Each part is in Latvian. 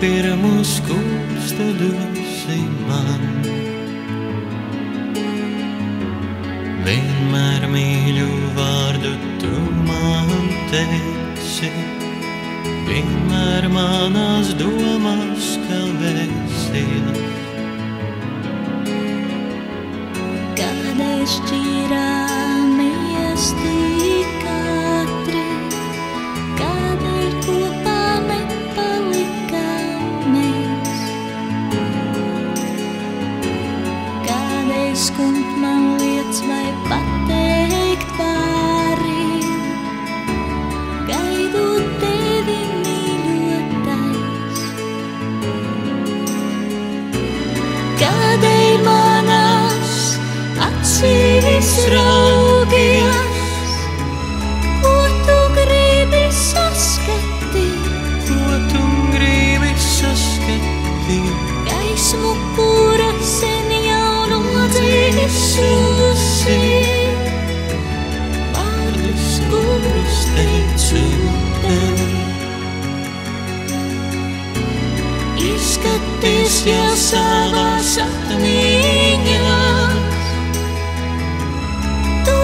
pirmus kūstu dosi man. Vienmēr mīļu vārdu tu man teici, vienmēr manās domās kalvēsies. Kādēļ šķirāmies tik ātri, kādēļ kopā nepalikām mēs? Kādēļ skumt man lietas vai pateikt pāriem, gaidot tevi mīļotais? Kādēļ manās acīs raugies, ko tu gribi saskatīt? Ko tu gribi saskatīt? Gaismu, kura sen jau nodzisusi, Vārdus, kurus teicu tev. Izskaties jau savās atmiņās, tu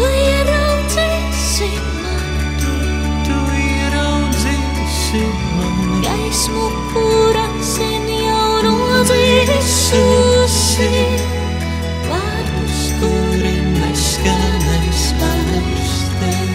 ieraudzīsi mani. tu ieraudzīsi mani. Gaismu, kura sen jau nodzisusi, vārdus, Kuri neskanēs vairs tev.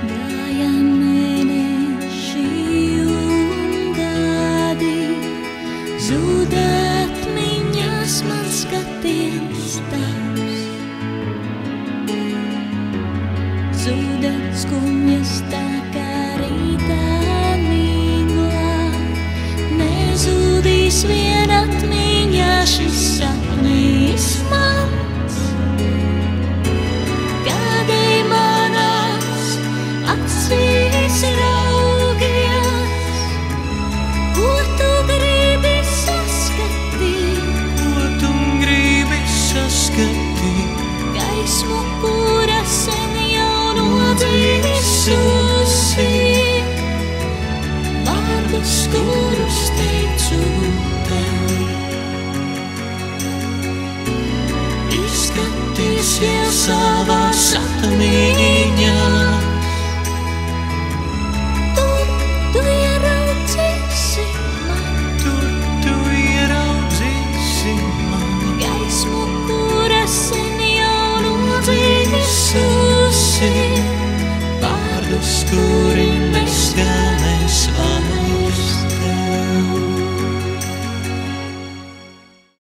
Gājām mēneši un gadi, zuda atmiņās man skatiens tavs. Zuda skumjas tā kā rītā mīglā, nezudīs vien atmiņā šis sapnis mans. Kādēļ manās acīs raugies, ko tu gribi saskatīt? Ko tu gribi saskatīt? Gaismu, kura sen jau nodzisusi, vārdus, kurus teicu tev. Izskaties jau savās atmiņās, Tu ieraudzīsi mani. tu ieraudzīsi mani. Gaismu, kura sen jau nodzisusi, Vārdus, kuri neskan